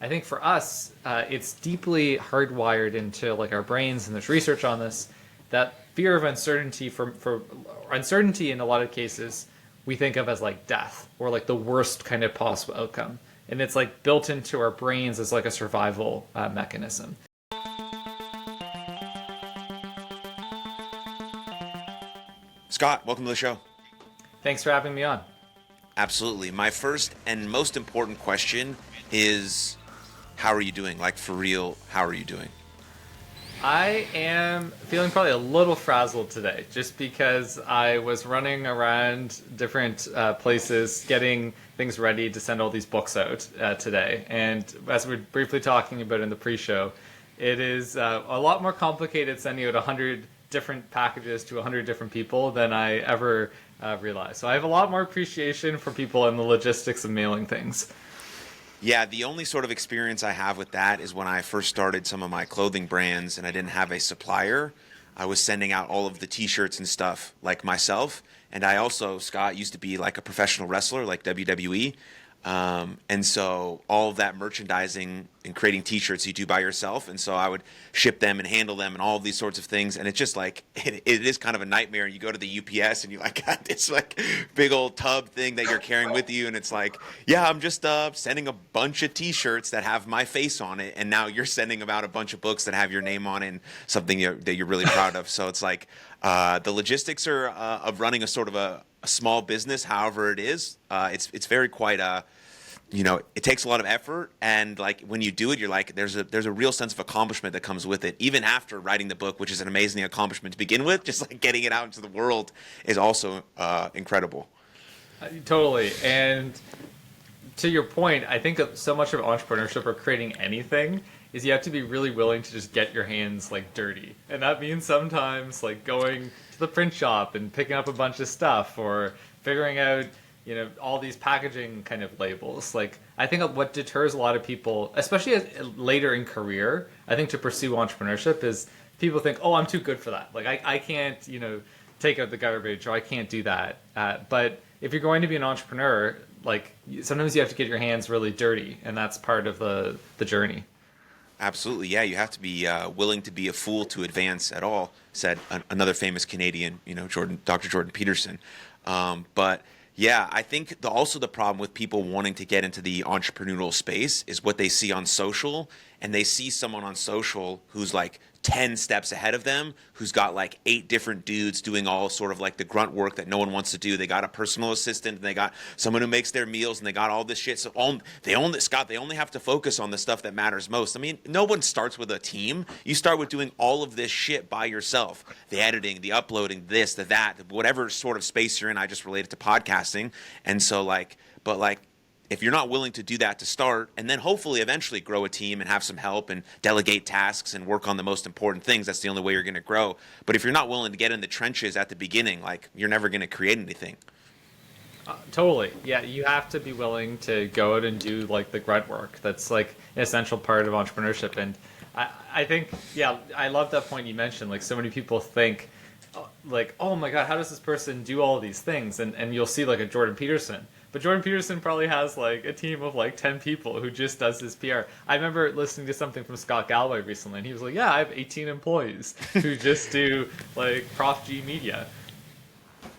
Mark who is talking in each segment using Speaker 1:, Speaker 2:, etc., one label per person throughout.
Speaker 1: I think for us, it's deeply hardwired into like our brains, and there's research on this, that fear of uncertainty for uncertainty in a lot of cases we think of as like death or like the worst kind of possible outcome. And it's like built into our brains as like a survival mechanism.
Speaker 2: Scott, welcome to the show.
Speaker 1: Thanks for having me on.
Speaker 2: Absolutely. My first and most important question is, how are you doing? Like, for real, how are you doing?
Speaker 1: I am feeling probably a little frazzled today, just because I was running around different places getting things ready to send all these books out today. And as we were briefly talking about in the pre-show, it is a lot more complicated sending out 100 different packages to 100 different people than I ever realized. So I have a lot more appreciation for people in the logistics of mailing things.
Speaker 2: Yeah, the only sort of experience I have with that is when I first started some of my clothing brands and I didn't have a supplier. I was sending out all of the t-shirts and stuff like myself. And I also, Scott, used to be like a professional wrestler like WWE. And so all of that merchandising and creating t-shirts you do by yourself. And so I would ship them and handle them and all of these sorts of things. And it's just like, it is kind of a nightmare. You go to the UPS and you like got this like big old tub thing that you're carrying with you. And it's like, yeah, I'm just sending a bunch of t-shirts that have my face on it. And now you're sending about a bunch of books that have your name on it and something that you're really proud of. So it's like the logistics are of running a sort of a small business, however it is. It's very quite it takes a lot of effort, and like when you do it, you're like there's a real sense of accomplishment that comes with it. Even after writing the book, which is an amazing accomplishment to begin with, just like getting it out into the world is also incredible.
Speaker 1: Totally. And to your point, I think so much of entrepreneurship or creating anything is you have to be really willing to just get your hands like dirty. And that means sometimes like going to the print shop and picking up a bunch of stuff or figuring out, all these packaging kind of labels. Like, I think what deters a lot of people, especially later in career, I think to pursue entrepreneurship is people think, oh, I'm too good for that. Like, I can't, take out the garbage, or I can't do that. But if you're going to be an entrepreneur, like, sometimes you have to get your hands really dirty, and that's part of the journey.
Speaker 2: Absolutely, yeah. You have to be willing to be a fool to advance at all, said another famous Canadian, Dr. Jordan Peterson. But yeah, I think also the problem with people wanting to get into the entrepreneurial space is what they see on social, and they see someone on social who's like 10 steps ahead of them, who's got like 8 different dudes doing all sort of like the grunt work that no one wants to do. They got a personal assistant, and they got someone who makes their meals, and they got all this shit. So they only have to focus on the stuff that matters most. I mean, no one starts with a team. You start with doing all of this shit by yourself. The editing, the uploading, this, the that, whatever sort of space you're in. I just related to podcasting. And so if you're not willing to do that to start, and then hopefully eventually grow a team and have some help and delegate tasks and work on the most important things, that's the only way you're going to grow. But if you're not willing to get in the trenches at the beginning, like, you're never going to create anything.
Speaker 1: Totally. Yeah, you have to be willing to go out and do like the grunt work. That's like an essential part of entrepreneurship. And I think, yeah, I love that point you mentioned. Like, so many people think, like, oh my God, how does this person do all these things? And you'll see like a Jordan Peterson. But Jordan Peterson probably has like a team of like 10 people who just does his PR. I remember listening to something from Scott Galloway recently, and he was like, yeah, I have 18 employees who just do like Prof G Media.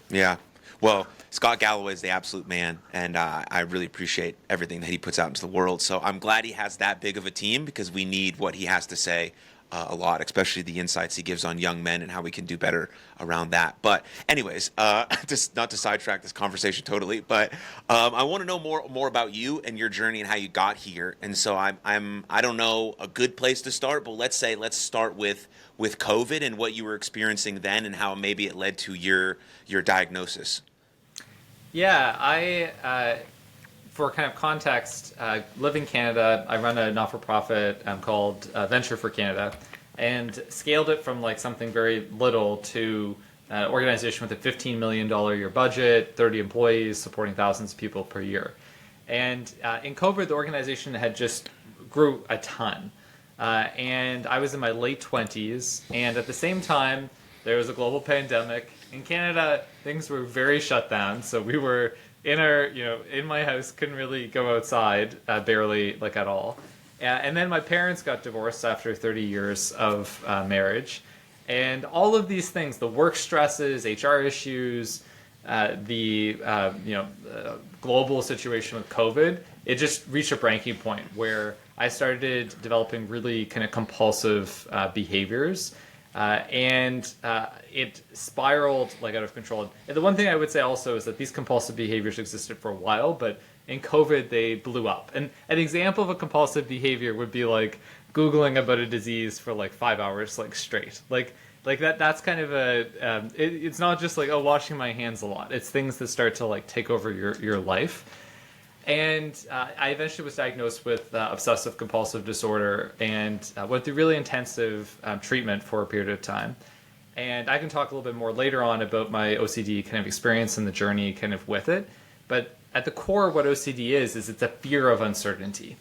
Speaker 2: Yeah. Well, Scott Galloway is the absolute man, and I really appreciate everything that he puts out into the world. So I'm glad he has that big of a team, because we need what he has to say a lot, especially the insights he gives on young men and how we can do better around that. But anyways, just not to sidetrack this conversation totally, but I want to know more about you and your journey and how you got here. And so I don't know a good place to start, but let's start with COVID and what you were experiencing then and how maybe it led to your diagnosis.
Speaker 1: Yeah, for kind of context, live in Canada. I run a not-for-profit called Venture for Canada, and scaled it from like something very little to an organization with a $15 million year budget, 30 employees, supporting thousands of people per year. And in COVID, the organization had just grew a ton. And I was in my late 20s, and at the same time, there was a global pandemic. In Canada, things were very shut down, so we were in my house, couldn't really go outside, barely, like, at all. And then my parents got divorced after 30 years of marriage. And all of these things, the work stresses, HR issues, the global situation with COVID, it just reached a breaking point where I started developing really kind of compulsive behaviors. And it spiraled like out of control. And the one thing I would say also is that these compulsive behaviors existed for a while, but in COVID they blew up. And an example of a compulsive behavior would be like Googling about a disease for like 5 hours like straight. Like that's kind of it's not just like, oh, washing my hands a lot. It's things that start to like take over your life. And I eventually was diagnosed with obsessive compulsive disorder and went through really intensive treatment for a period of time. And I can talk a little bit more later on about my OCD kind of experience and the journey kind of with it. But at the core of what OCD is it's a fear of uncertainty.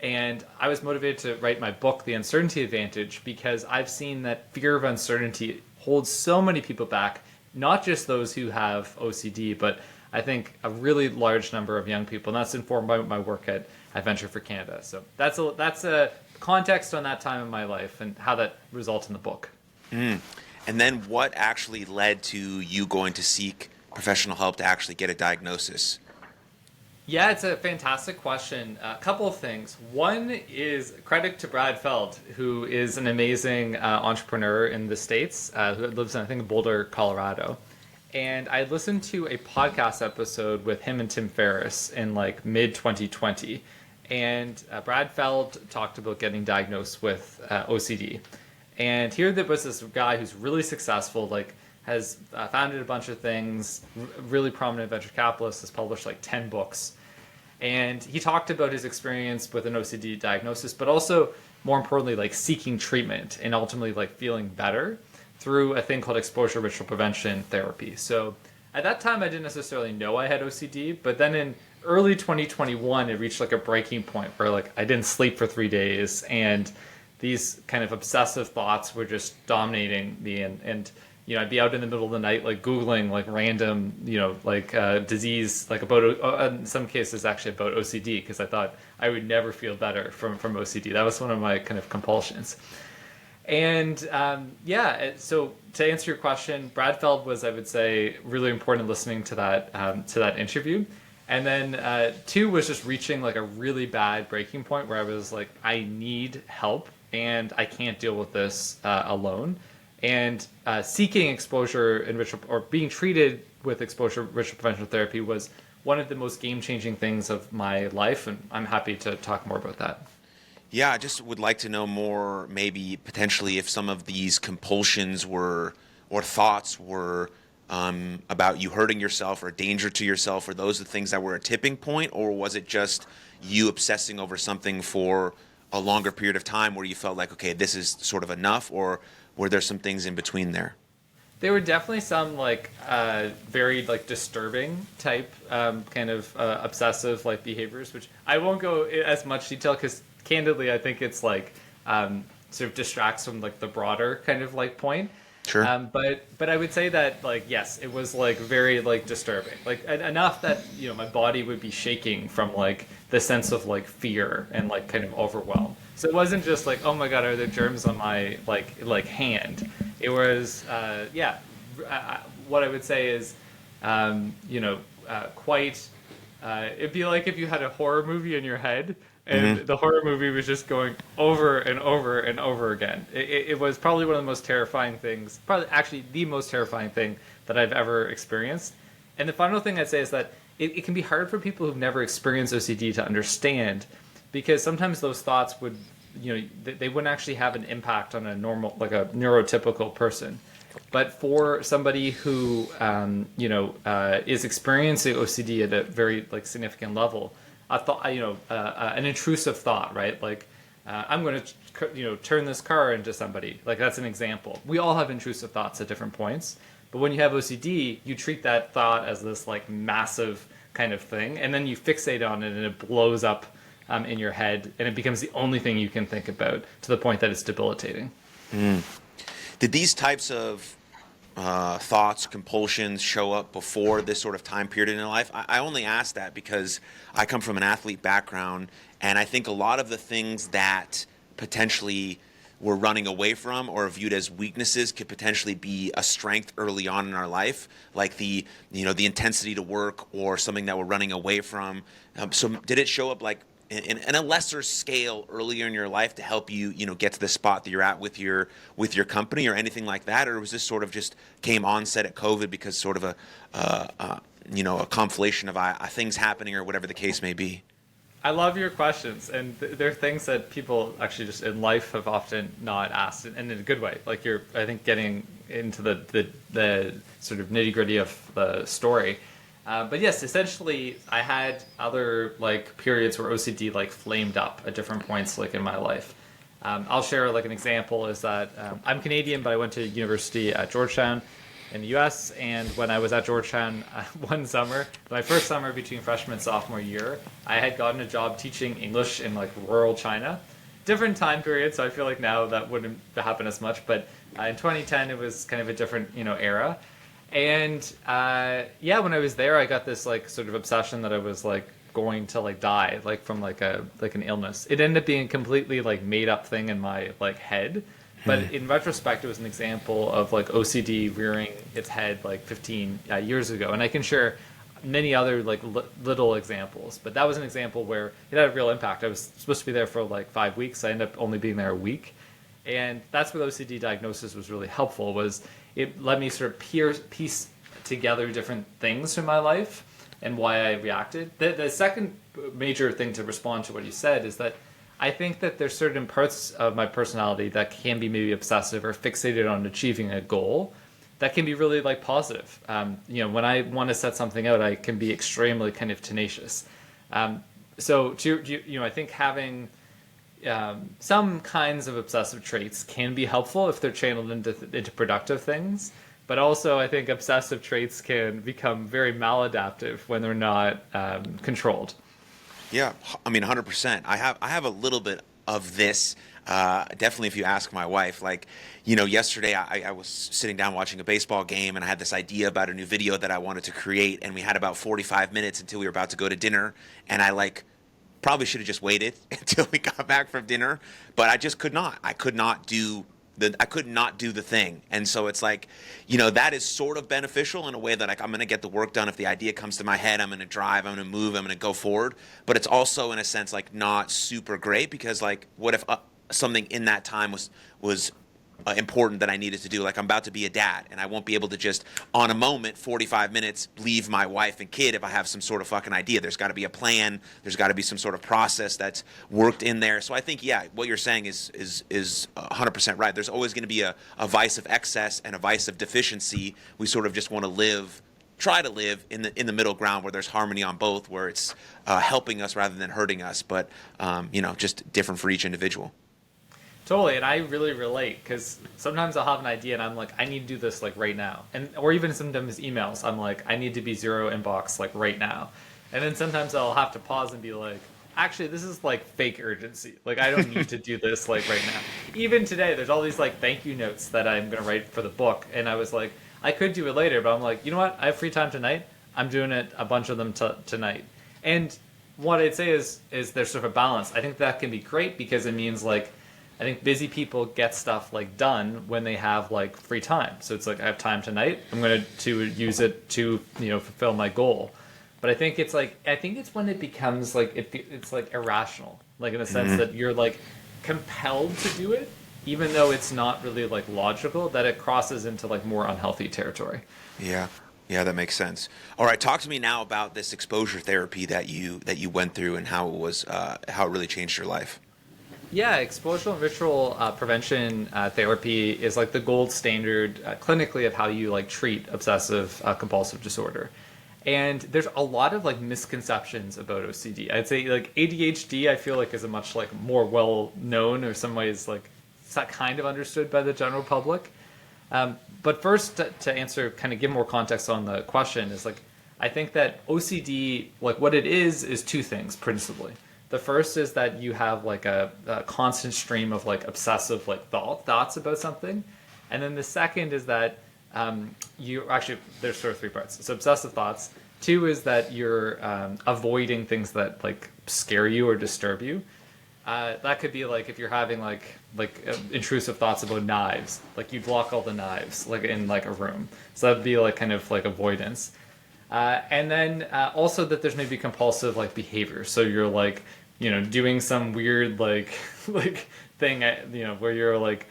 Speaker 1: And I was motivated to write my book, The Uncertainty Advantage, because I've seen that fear of uncertainty holds so many people back, not just those who have OCD, but I think a really large number of young people, and that's informed by my work at Venture for Canada. So that's a context on that time in my life and how that results in the book.
Speaker 2: And then what actually led to you going to seek professional help to actually get a diagnosis?
Speaker 1: Yeah, it's a fantastic question. A couple of things. One is credit to Brad Feld, who is an amazing entrepreneur in the States, who lives in, I think, Boulder, Colorado. And I listened to a podcast episode with him and Tim Ferriss in like mid 2020. And Brad Feld talked about getting diagnosed with OCD. And here there was this guy who's really successful, like has founded a bunch of things, really prominent venture capitalist, has published like 10 books. And he talked about his experience with an OCD diagnosis, but also more importantly, like seeking treatment and ultimately like feeling better through a thing called exposure ritual prevention therapy. So at that time, I didn't necessarily know I had OCD, but then in early 2021, it reached like a breaking point where like I didn't sleep for 3 days and these kind of obsessive thoughts were just dominating me. And you know, I'd be out in the middle of the night, like Googling like random, disease, like about, in some cases actually about OCD, because I thought I would never feel better from OCD. That was one of my kind of compulsions. And so to answer your question, Brad Feld was, I would say, really important listening to that interview. And then 2 was just reaching like a really bad breaking point where I was like, I need help and I can't deal with this alone. And seeking exposure enrichment or being treated with exposure enrichment prevention therapy was one of the most game-changing things of my life, and I'm happy to talk more about that.
Speaker 2: Yeah, I just would like to know more, maybe potentially if some of these compulsions were or thoughts were about you hurting yourself or danger to yourself, or those are the things that were a tipping point, or was it just you obsessing over something for a longer period of time where you felt like, okay, this is sort of enough, or were there some things in between there?
Speaker 1: There were definitely some like very like disturbing type kind of obsessive like behaviors, which I won't go as much detail because candidly I think it's like sort of distracts from like the broader kind of like point.
Speaker 2: Sure.
Speaker 1: But I would say that like yes, it was like very like disturbing, like enough that my body would be shaking from like the sense of like fear and like kind of overwhelm. So it wasn't just like, oh my God, are there germs on my like hand? It was what I would say is quite. It'd be like if you had a horror movie in your head. And the horror movie was just going over and over and over again. It was probably one of the most terrifying things, probably actually the most terrifying thing that I've ever experienced. And the final thing I'd say is that it can be hard for people who've never experienced OCD to understand, because sometimes those thoughts would, they wouldn't actually have an impact on a normal, like a neurotypical person. But for somebody who, is experiencing OCD at a very like significant level, a thought, an intrusive thought, right? Like, I'm going to, turn this car into somebody. Like, that's an example. We all have intrusive thoughts at different points. But when you have OCD, you treat that thought as this, like, massive kind of thing. And then you fixate on it, and it blows up in your head. And it becomes the only thing you can think about, to the point that it's debilitating.
Speaker 2: Did these types of thoughts, compulsions show up before this sort of time period in your life? I only ask that because I come from an athlete background, and I think a lot of the things that potentially we're running away from or viewed as weaknesses could potentially be a strength early on in our life, like the intensity to work or something that we're running away from. So did it show up like in a lesser scale earlier in your life to help you, get to the spot that you're at with your company or anything like that? Or was this sort of just came onset at COVID because sort of a conflation of things happening or whatever the case may be?
Speaker 1: I love your questions, and they're things that people actually just in life have often not asked, and in a good way. Like I think, getting into the sort of nitty gritty of the story. But yes, essentially, I had other like periods where OCD like flamed up at different points like in my life. I'll share like an example is that I'm Canadian, but I went to university at Georgetown in the U.S. And when I was at Georgetown one summer, my first summer between freshman and sophomore year, I had gotten a job teaching English in like rural China. Different time period, so I feel like now that wouldn't happen as much. But in 2010, it was kind of a different era. And when I was there, I got this like sort of obsession that I was like going to like die like from like an illness. It ended up being a completely like made up thing in my like head. But in retrospect, it was an example of like OCD rearing its head like 15 years ago. And I can share many other like little examples. But that was an example where it had a real impact. I was supposed to be there for like 5 weeks. I ended up only being there a week. And that's where the OCD diagnosis was really helpful, was it let me sort of piece together different things in my life and why I reacted. The second major thing to respond to what you said is that I think that there's certain parts of my personality that can be maybe obsessive or fixated on achieving a goal that can be really like positive. When I want to set something out, I can be extremely kind of tenacious. I think having some kinds of obsessive traits can be helpful if they're channeled into productive things. But also, I think obsessive traits can become very maladaptive when they're not controlled.
Speaker 2: Yeah, I mean, 100%. I have a little bit of this. Definitely, if you ask my wife, like, yesterday I was sitting down watching a baseball game, and I had this idea about a new video that I wanted to create, and we had about 45 minutes until we were about to go to dinner, and I probably should have just waited until we got back from dinner, but I just could not. I could not do the thing. And so it's like, that is sort of beneficial in a way that like I'm going to get the work done. If the idea comes to my head, I'm going to drive, I'm going to move, I'm going to go forward. But it's also in a sense like not super great, because like what if something in that time was important that I needed to do? Like I'm about to be a dad, and I won't be able to just on a moment 45 minutes leave my wife and kid if I have some sort of fucking idea. There's got to be a plan, there's got to be some sort of process that's worked in there. So I think what you're saying is 100% right. There's always going to be a vice of excess and a vice of deficiency. We sort of just want to try to live in the middle ground where there's harmony on both, where it's helping us rather than hurting us, but just different for each individual.
Speaker 1: Totally, and I really relate, because sometimes I'll have an idea and I'm like, I need to do this like right now, or even sometimes emails, I'm like, I need to be zero inbox like right now, and then sometimes I'll have to pause and be like, actually, this is like fake urgency, like I don't need to do this like right now. Even today, there's all these like thank you notes that I'm gonna write for the book, and I was like, I could do it later, but I'm like, you know what? I have free time tonight. I'm doing it, a bunch of them tonight, and what I'd say is there's sort of a balance. I think that can be great, because it means like, I think busy people get stuff like done when they have like free time. So it's like, I have time tonight, I'm going to use it to, fulfill my goal. But I think it's when it becomes like, it's like irrational, like in the sense that you're like compelled to do it, even though it's not really like logical, that it crosses into like more unhealthy territory.
Speaker 2: Yeah, that makes sense. All right, talk to me now about this exposure therapy that you went through, and how it really changed your life.
Speaker 1: Yeah, exposure and ritual prevention therapy is like the gold standard clinically of how you like treat obsessive compulsive disorder. And there's a lot of like misconceptions about OCD. I'd say like ADHD, I feel like is a much like more well known, or some ways like it's not kind of understood by the general public. But first, to answer, kind of give more context on the question, is like, I think that OCD, like what it is two things principally. The first is that you have like a constant stream of like obsessive like thoughts about something. And then the second is that you actually, there's sort of three parts. So obsessive thoughts. Two is that you're avoiding things that like scare you or disturb you. That could be like if you're having like intrusive thoughts about knives, like you block all the knives like in like a room. So that'd be like kind of like avoidance. And then also that there's maybe compulsive like behavior. So you're like, doing some weird like like thing, where you're like,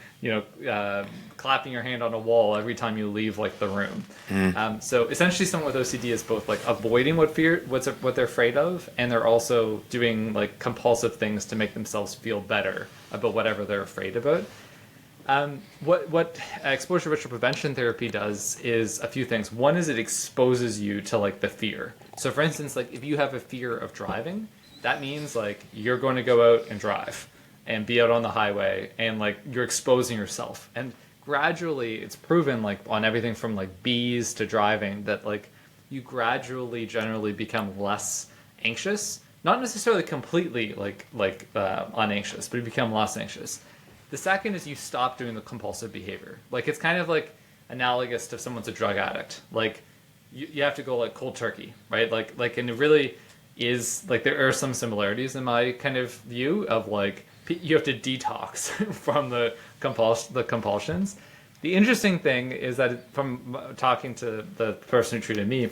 Speaker 1: clapping your hand on a wall every time you leave like the room. So essentially, someone with OCD is both like avoiding what they're afraid of, and they're also doing like compulsive things to make themselves feel better about whatever they're afraid about. What exposure ritual prevention therapy does is a few things. One is it exposes you to like the fear. So for instance, like if you have a fear of driving, that means like you're going to go out and drive and be out on the highway, and like you're exposing yourself. And gradually it's proven like on everything from like bees to driving that like you gradually generally become less anxious, not necessarily completely unanxious, but you become less anxious. The second is you stop doing the compulsive behavior. Like it's kind of like analogous to if someone's a drug addict. Like you have to go like cold turkey, right? And it really is like there are some similarities in my kind of view of like you have to detox from the compulsions. The interesting thing is that from talking to the person who treated me,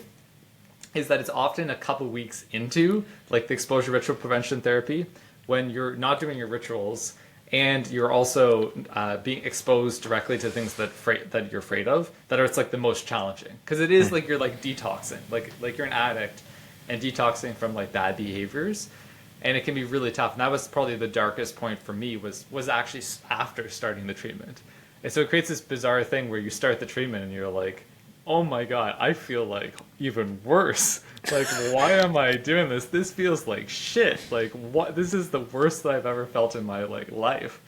Speaker 1: is that it's often a couple weeks into like the exposure ritual prevention therapy when you're not doing your rituals and you're also being exposed directly to things that you're afraid of that are it's like the most challenging, because it is like you're like detoxing, like you're an addict and detoxing from like bad behaviors. And it can be really tough. And that was probably the darkest point for me was actually after starting the treatment. And so it creates this bizarre thing where you start the treatment and you're like, oh my God, I feel like even worse. Like, why am I doing this? This feels like shit. Like, what? This is the worst that I've ever felt in my like life.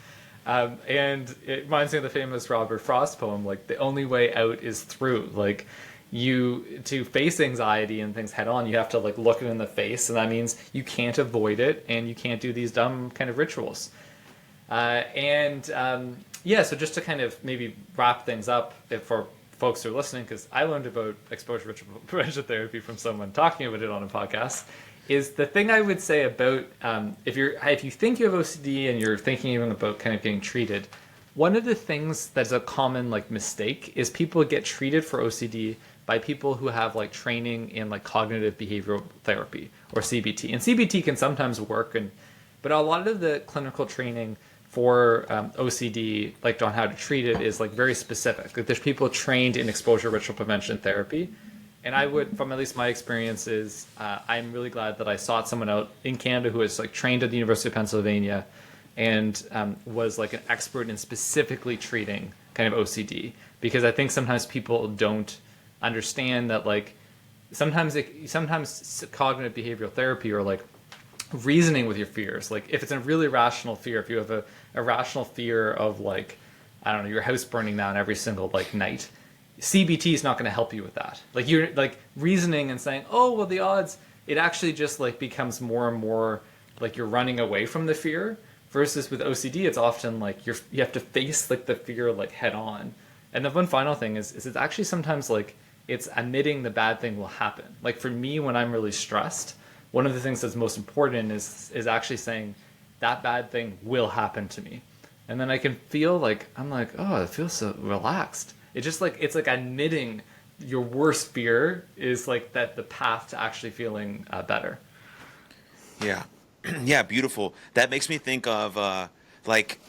Speaker 1: And it reminds me of the famous Robert Frost poem, like, the only way out is through. Like, to face anxiety and things head on, you have to like look it in the face, and that means you can't avoid it and you can't do these dumb kind of rituals. So just to kind of maybe wrap things up for folks who are listening, because I learned about exposure ritual prevention therapy from someone talking about it on a podcast, is the thing I would say about if you think you have OCD and you're thinking even about kind of getting treated, one of the things that's a common like mistake is people get treated for OCD by people who have like training in like cognitive behavioral therapy or CBT. And CBT can sometimes work, but a lot of the clinical training for OCD, like on how to treat it, is like very specific. Like there's people trained in exposure ritual prevention therapy. And I would, from at least my experiences, I'm really glad that I sought someone out in Canada who was like trained at the University of Pennsylvania and was like an expert in specifically treating kind of OCD. Because I think sometimes people don't understand that like sometimes cognitive behavioral therapy or like reasoning with your fears, like if it's a really rational fear, if you have a rational fear of like, I don't know, your house burning down every single like night, CBT is not going to help you with that. Like you're like reasoning and saying, oh well, the odds, it actually just like becomes more and more like you're running away from the fear, versus with OCD it's often like you have to face like the fear like head on. And the one final thing is it's actually sometimes like it's admitting the bad thing will happen. Like for me, when I'm really stressed, one of the things that's most important is actually saying that bad thing will happen to me. And then I can feel like, I'm like, oh, it feels so relaxed. It's just like, it's like admitting your worst fear is like that the path to actually feeling better.
Speaker 2: Yeah. Yeah, beautiful. That makes me think of like,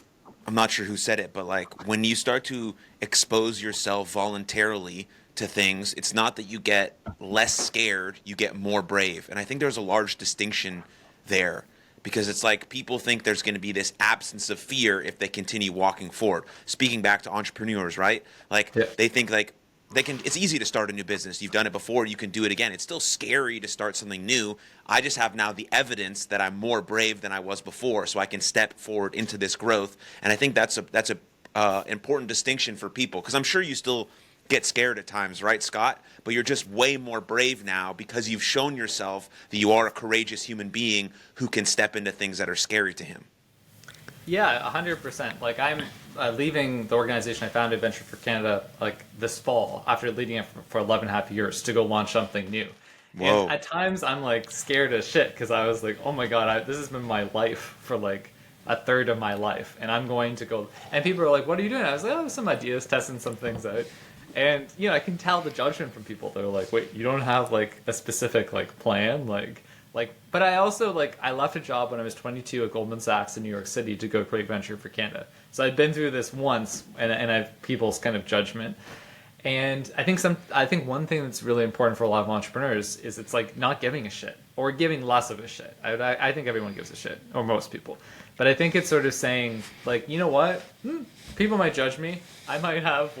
Speaker 2: I'm not sure who said it, but like when you start to expose yourself voluntarily to things, it's not that you get less scared, you get more brave. And I think there's a large distinction there, because it's like people think there's going to be this absence of fear if they continue walking forward. Speaking back to entrepreneurs, right? Like they think like it's easy to start a new business. You've done it before, you can do it again. It's still scary to start something new. I just have now the evidence that I'm more brave than I was before, so I can step forward into this growth. And I think that's a important distinction for people, because I'm sure you still get scared at times, right, Scott? But you're just way more brave now because you've shown yourself that you are a courageous human being who can step into things that are scary to him.
Speaker 1: Yeah, 100%. Like I'm leaving the organization I founded, Venture for Canada, like this fall, after leading it for 11 and a half years to go launch something new.
Speaker 2: Whoa.
Speaker 1: And at times I'm like scared as shit because I was like, oh my God, this has been my life for like a third of my life. And I'm going to go. And people are like, what are you doing? I was like, oh, some ideas, testing some things out. And, I can tell the judgment from people. They're like, wait, you don't have like a specific like plan? But I also I left a job when I was 22 at Goldman Sachs in New York City to go create Venture for Canada. So I'd been through this once, and I have people's kind of judgment. And I think one thing that's really important for a lot of entrepreneurs is it's like not giving a shit or giving less of a shit. I think everyone gives a shit, or most people. But I think it's sort of saying like, you know what? People might judge me. I might have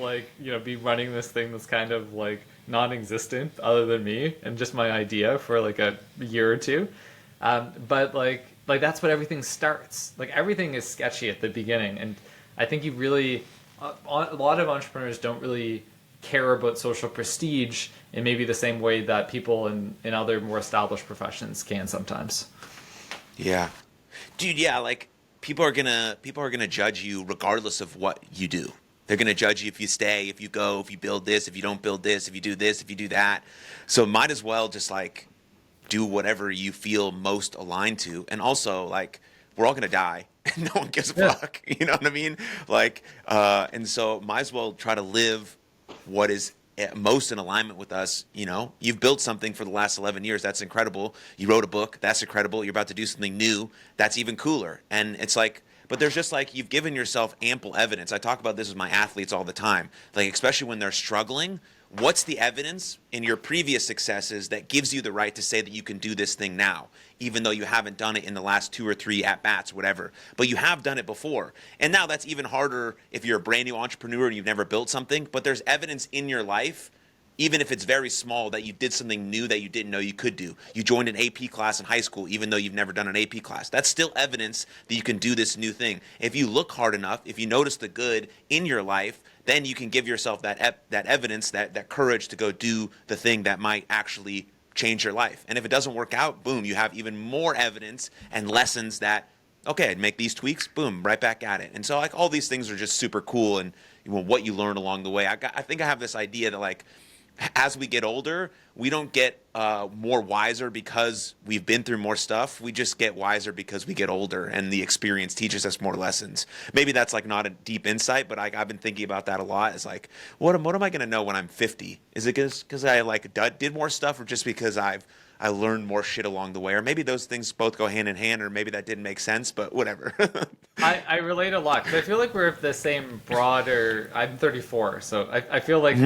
Speaker 1: be running this thing that's kind of like non-existent other than me and just my idea for like a year or two. But like that's what everything starts. Like everything is sketchy at the beginning. And I think a lot of entrepreneurs don't really care about social prestige in maybe the same way that people in other more established professions can sometimes.
Speaker 2: Yeah. Dude, yeah, like people are gonna judge you regardless of what you do. They're gonna judge you if you stay, if you go, if you build this, if you don't build this, if you do this, if you do that. So might as well just like do whatever you feel most aligned to. And also like we're all gonna die and no one gives a fuck. You know what I mean? And so might as well try to live what is most in alignment with us. You've built something for the last 11 years. That's incredible. You wrote a book. That's incredible. You're about to do something new. That's even cooler. And it's like, but there's just like, you've given yourself ample evidence. I talk about this with my athletes all the time, like, especially when they're struggling. What's the evidence in your previous successes that gives you the right to say that you can do this thing now, even though you haven't done it in the last 2 or 3 at-bats, whatever, but you have done it before. And now that's even harder if you're a brand new entrepreneur and you've never built something, but there's evidence in your life, even if it's very small, that you did something new that you didn't know you could do. You joined an AP class in high school, even though you've never done an AP class. That's still evidence that you can do this new thing. If you look hard enough, if you notice the good in your life, then you can give yourself that evidence, that courage to go do the thing that might actually change your life. And if it doesn't work out, boom, you have even more evidence and lessons that, okay, I'd make these tweaks, boom, right back at it. And so like all these things are just super cool, and what you learn along the way. I think I have this idea that like, as we get older, we don't get more wiser because we've been through more stuff. We just get wiser because we get older and the experience teaches us more lessons. Maybe that's like not a deep insight, but I've been thinking about that a lot. It's like, what am I going to know when I'm 50? Is it because I like did more stuff, or just because I learned more shit along the way? Or maybe those things both go hand in hand, or maybe that didn't make sense, but whatever.
Speaker 1: I relate a lot because I feel like we're the same broader. I'm 34, so I feel like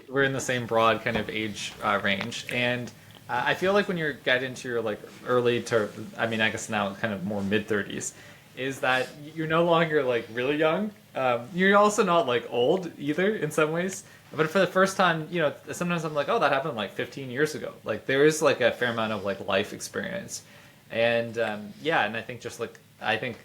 Speaker 1: we're in the same broad kind of age range. And I feel like when you get into your like early to, I mean, I guess now kind of more mid 30s, is that you're no longer like really young. You're also not like old either in some ways. But for the first time, sometimes I'm like, oh, that happened like 15 years ago. Like there is like a fair amount of like life experience. And and I think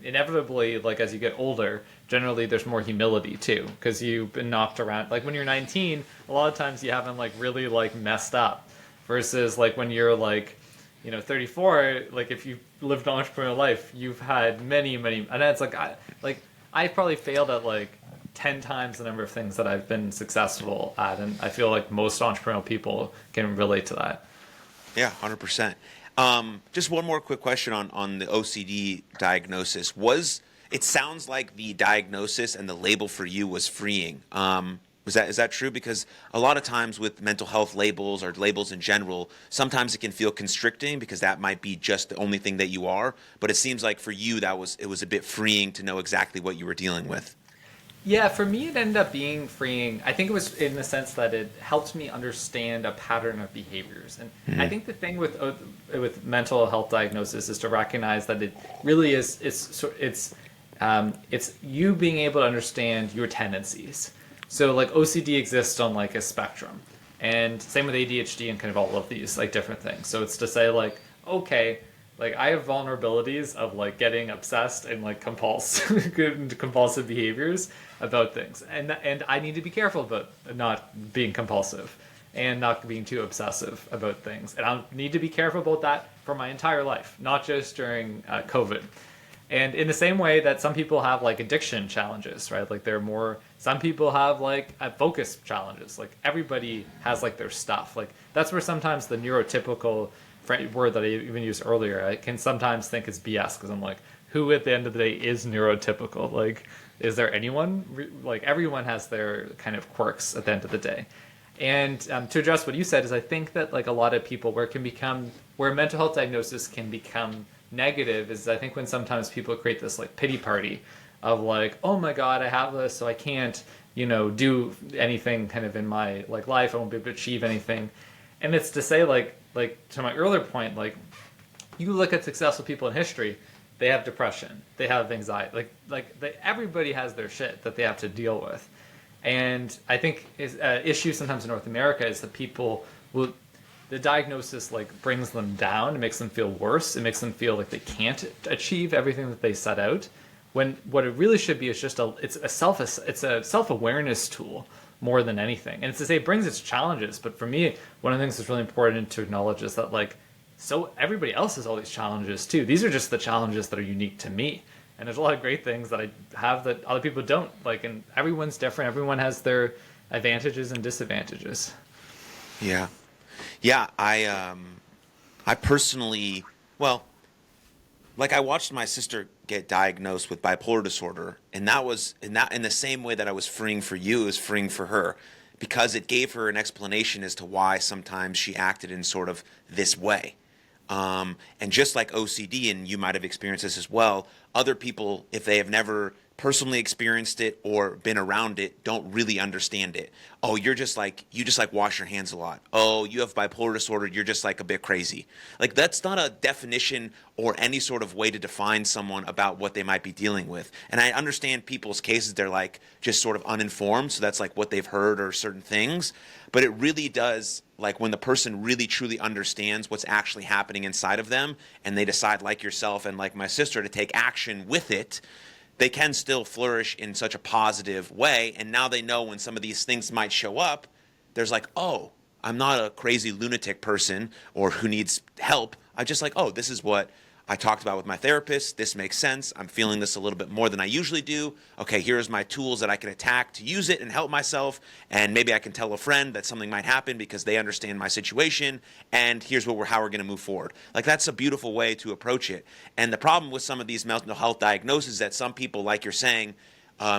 Speaker 1: inevitably, like as you get older, generally there's more humility too, because you've been knocked around. Like when you're 19, a lot of times you haven't like really like messed up, versus like when you're like 34, like if you've lived an entrepreneurial life, you've had many, and it's like I probably failed at like 10 times the number of things that I've been successful at, and I feel like most entrepreneurial people can relate to that.
Speaker 2: Yeah, 100%. Just one more quick question on the OCD diagnosis. It sounds like the diagnosis and the label for you was freeing. Is that true? Because a lot of times with mental health labels, or labels in general, sometimes it can feel constricting because that might be just the only thing that you are. But it seems like for you it was a bit freeing to know exactly what you were dealing with.
Speaker 1: Yeah, for me, it ended up being freeing. I think it was in the sense that it helped me understand a pattern of behaviors. And I think the thing with mental health diagnosis is to recognize that it really is it's you being able to understand your tendencies. So like OCD exists on like a spectrum, and same with ADHD and kind of all of these like different things. So it's to say like, okay, like I have vulnerabilities of like getting obsessed and like compulsive behaviors about things, and I need to be careful about not being compulsive and not being too obsessive about things, and I'll need to be careful about that for my entire life, not just during COVID. And in the same way that some people have like addiction challenges, right? Like some people have like focus challenges. Like everybody has like their stuff. Like that's where sometimes the neurotypical word that I even used earlier, I can sometimes think is BS because I'm like, who at the end of the day is neurotypical? Like, is there anyone? Like everyone has their kind of quirks at the end of the day. And to address what you said is I think that like a lot of people where mental health diagnosis can become negative is I think when sometimes people create this like pity party of like, oh my God, I have this, so I can't, do anything kind of in my like life. I won't be able to achieve anything. And it's to say like to my earlier point, like you look at successful people in history, they have depression, they have anxiety, everybody has their shit that they have to deal with. And I think issue sometimes in North America is that the diagnosis like brings them down. It makes them feel worse. It makes them feel like they can't achieve everything that they set out. When what it really should be is just it's a self-awareness tool more than anything. And it's to say it brings its challenges. But for me, one of the things that's really important to acknowledge is that so everybody else has all these challenges too. These are just the challenges that are unique to me. And there's a lot of great things that I have that other people don't. And everyone's different. Everyone has their advantages and disadvantages.
Speaker 2: Yeah. Yeah, I personally, I watched my sister get diagnosed with bipolar disorder, and that was in the same way that I was freeing for you, it was freeing for her, because it gave her an explanation as to why sometimes she acted in sort of this way. And just like OCD, and you might have experienced this as well, other people, if they have never personally experienced it or been around it, don't really understand it. Oh, you just wash your hands a lot. Oh, you have bipolar disorder, you're just like a bit crazy. Like that's not a definition or any sort of way to define someone about what they might be dealing with. And I understand people's cases, they're like just sort of uninformed, so that's like what they've heard or certain things. But it really does, like when the person really truly understands what's actually happening inside of them and they decide, like yourself and like my sister, to take action with it, they can still flourish in such a positive way. And now they know when some of these things might show up, there's like, oh, I'm not a crazy lunatic person or who needs help. I'm just like, oh, this is what I talked about with my therapist. This makes sense. I'm feeling this a little bit more than I usually do. Okay, here's my tools that I can attack to use it and help myself. And maybe I can tell a friend that something might happen because they understand my situation. And here's how we're going to move forward. Like that's a beautiful way to approach it. And the problem with some of these mental health diagnoses is that some people, like you're saying,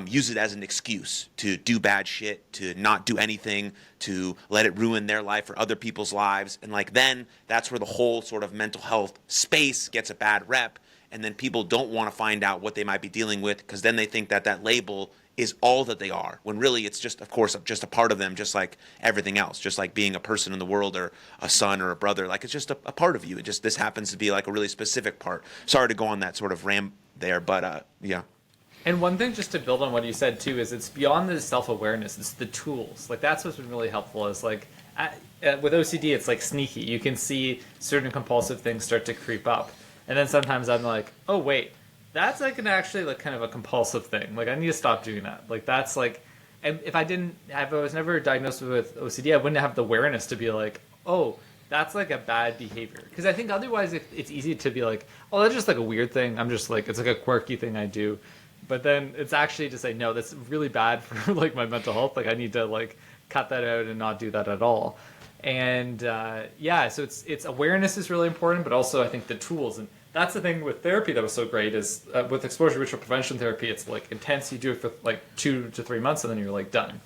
Speaker 2: use it as an excuse to do bad shit, to not do anything, to let it ruin their life or other people's lives. And then that's where the whole sort of mental health space gets a bad rep. And then people don't want to find out what they might be dealing with because then they think that label is all that they are, when really it's just, of course, just a part of them, just like everything else, just like being a person in the world or a son or a brother. Like it's just a part of you. This happens to be like a really specific part. Sorry to go on that sort of ram there, but yeah.
Speaker 1: And one thing just to build on what you said too is it's beyond the self-awareness, it's the tools. Like that's what's been really helpful is with OCD it's like sneaky. You can see certain compulsive things start to creep up. And then sometimes I'm like, oh wait, that's like actually like kind of a compulsive thing. Like I need to stop doing that. Like that's like, and if I was never diagnosed with OCD, I wouldn't have the awareness to be like, oh, that's like a bad behavior. Because I think otherwise it's easy to be like, oh, that's just like a weird thing. I'm just like, it's like a quirky thing I do. But then it's actually to say, no, that's really bad for like my mental health. Like I need to like cut that out and not do that at all. And so it's awareness is really important, but also I think the tools. And that's the thing with therapy that was so great is with exposure ritual prevention therapy, it's like intense. You do it for like 2 to 3 months and then you're like done.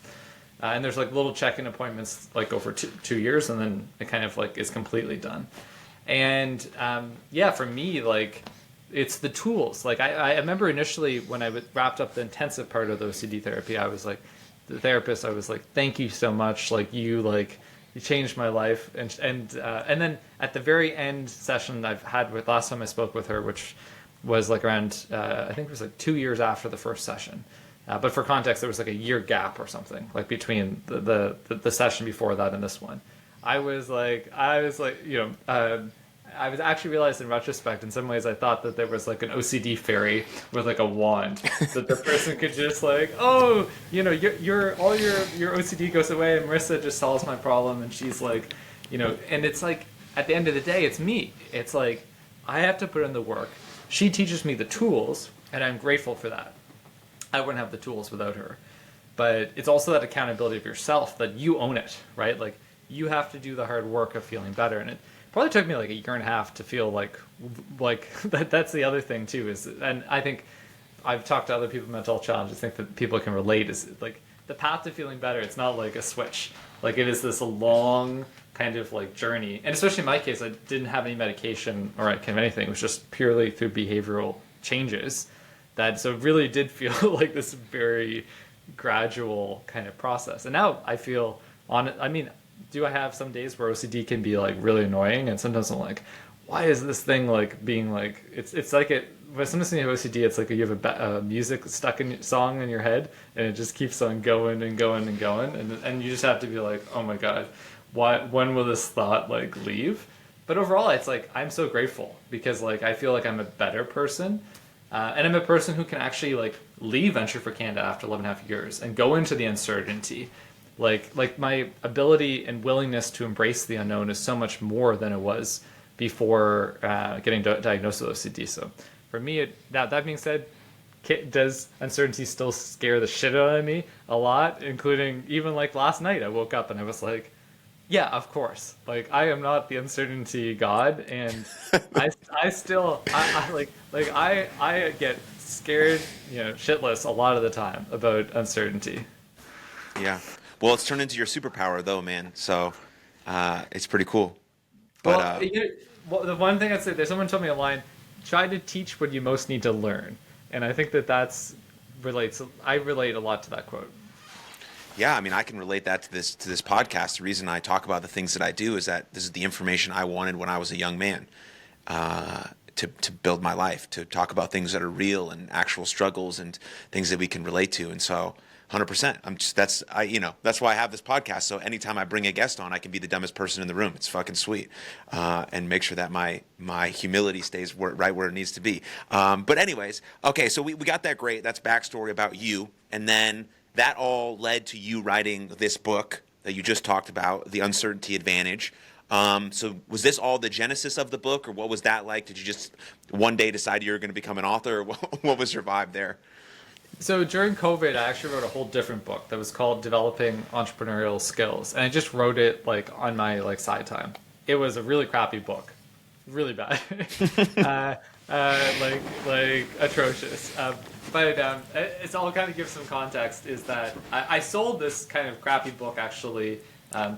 Speaker 1: And there's like little check-in appointments like over 2 years and then it kind of like is completely done. And for me, like, it's the tools. Like I remember initially when I wrapped up the intensive part of the OCD therapy, I was like, the therapist, I was like, thank you so much. Like you changed my life. And then at the very end session I've had with last time I spoke with her, which was like around, I think it was like 2 years after the first session. But for context, there was like a year gap or something like between the session before that and this one. I was actually realized in retrospect, in some ways, I thought that there was like an OCD fairy with like a wand that the person could just like, oh, your OCD goes away and Marissa just solves my problem. And she's like, and it's like, at the end of the day, it's me. It's like, I have to put in the work. she teaches me the tools, and I'm grateful for that. I wouldn't have the tools without her. But it's also that accountability of yourself, that you own it, right? Like, you have to do the hard work of feeling better. And it probably took me like a year and a half to feel like that's the other thing too, is, and I think I've talked to other people with mental health challenges, think that people can relate, is like the path to feeling better. It's not like a switch. Like, it is this long kind of like journey. And especially in my case, I didn't have any medication or kind of anything. It was just purely through behavioral changes. So it really did feel like this very gradual kind of process. And now I feel do I have some days where OCD can be like really annoying, and sometimes I'm like, why is this thing like being like, it's like when sometimes when you have OCD, it's like you have a music stuck in song in your head, and it just keeps on going and going and going, and you just have to be like, oh my god, when will this thought like leave? But overall, it's like, I'm so grateful, because like I feel like I'm a better person. And I'm a person who can actually like leave Venture for Canada after 11.5 years and go into the uncertainty. Like my ability and willingness to embrace the unknown is so much more than it was before getting diagnosed with OCD. So for me, that being said, does uncertainty still scare the shit out of me a lot? Including even like last night, I woke up and I was like, yeah, of course. Like, I am not the uncertainty god, and I still I get scared, shitless a lot of the time about uncertainty.
Speaker 2: Yeah. Well, it's turned into your superpower though, man. So it's pretty cool. But
Speaker 1: the one thing I'd say, there's someone told me online, try to teach what you most need to learn, and I think that's relates. I relate a lot to that quote.
Speaker 2: yeah, I mean, I can relate that to this podcast. The reason I talk about the things that I do is that this is the information I wanted when I was a young man, to build my life, to talk about things that are real and actual struggles and things that we can relate to. And so, 100%. That's why I have this podcast. So anytime I bring a guest on, I can be the dumbest person in the room. It's fucking sweet, and make sure that my humility stays right where it needs to be. But anyways, okay, so we got that great. That's backstory about you, and then that all led to you writing this book that you just talked about, The Uncertainty Advantage. So was this all the genesis of the book, or what was that like? Did you just one day decide you were going to become an author, or what was your vibe there?
Speaker 1: So during COVID, I actually wrote a whole different book that was called Developing Entrepreneurial Skills, and I just wrote it like on my like side time. It was a really crappy book, really bad, like atrocious. But it's all kind of give some context, is that I sold this kind of crappy book actually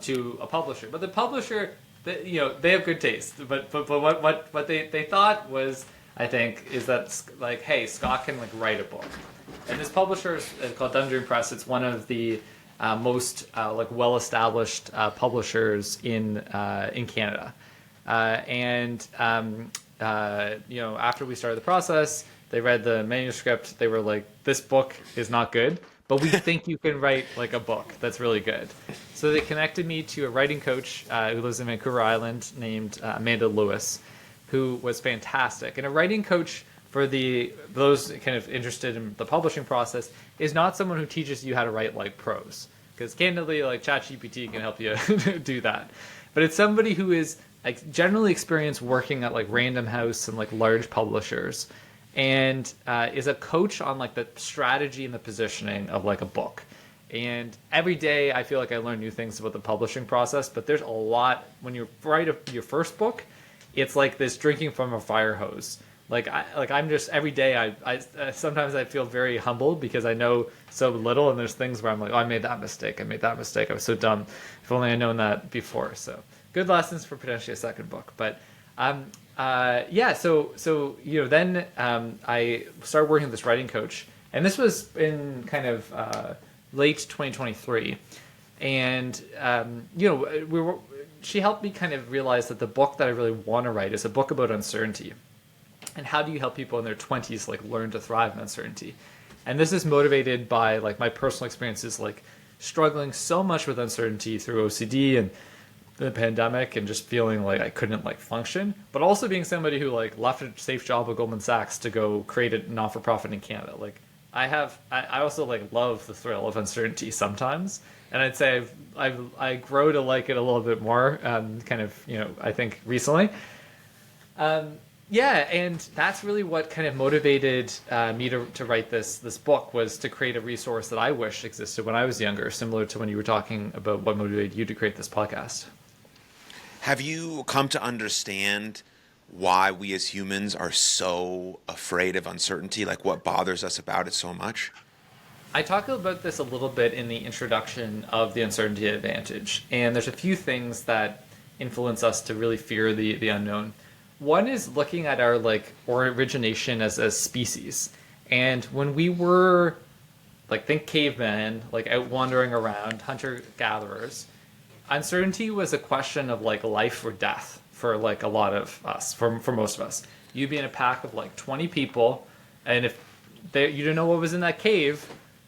Speaker 1: to a publisher, but the publisher, they have good taste, but what they thought was, I think, is that like, hey, Scott can like write a book, and this publisher is called Dungeon Press. It's one of the most like well-established publishers in Canada, after we started the process, they read the manuscript. They were like, this book is not good, but we think you can write like a book that's really good. So they connected me to a writing coach who lives in Vancouver Island named Amanda Lewis, who was fantastic. And a writing coach, for those kind of interested in the publishing process, is not someone who teaches you how to write like prose, because candidly, like ChatGPT can help you do that. But it's somebody who is like generally experienced working at like Random House and like large publishers, and is a coach on like the strategy and the positioning of like a book. And every day I feel like I learn new things about the publishing process, but there's a lot when you write your first book. It's like this drinking from a fire hose. I'm just every day I sometimes I feel very humbled because I know so little, and there's things where I'm like, oh, I made that mistake, I was so dumb. If only I'd known that before. So good lessons for potentially a second book. But then I started working with this writing coach, and this was in kind of late 2023, and she helped me kind of realize that the book that I really want to write is a book about uncertainty, and how do you help people in their 20s like learn to thrive in uncertainty. And this is motivated by like my personal experiences, like struggling so much with uncertainty through OCD and the pandemic, and just feeling like I couldn't like function, but also being somebody who like left a safe job at Goldman Sachs to go create a not-for-profit in Canada. Like I also like love the thrill of uncertainty sometimes, and I'd say I grow to like it a little bit more, kind of, I think recently. Yeah, and that's really what kind of motivated me to write this book, was to create a resource that I wish existed when I was younger, similar to when you were talking about what motivated you to create this podcast.
Speaker 2: Have you come to understand why we as humans are so afraid of uncertainty? Like what bothers us about it so much?
Speaker 1: I talk about this a little bit in the introduction of the uncertainty advantage, and there's a few things that influence us to really fear the unknown. One is looking at our or origination as a species, and when we were think cavemen, out wandering around, hunter gatherers, uncertainty was a question of life or death for a lot of us, for most of us. You'd be in a pack of 20 people, and if you didn't know what was in that cave,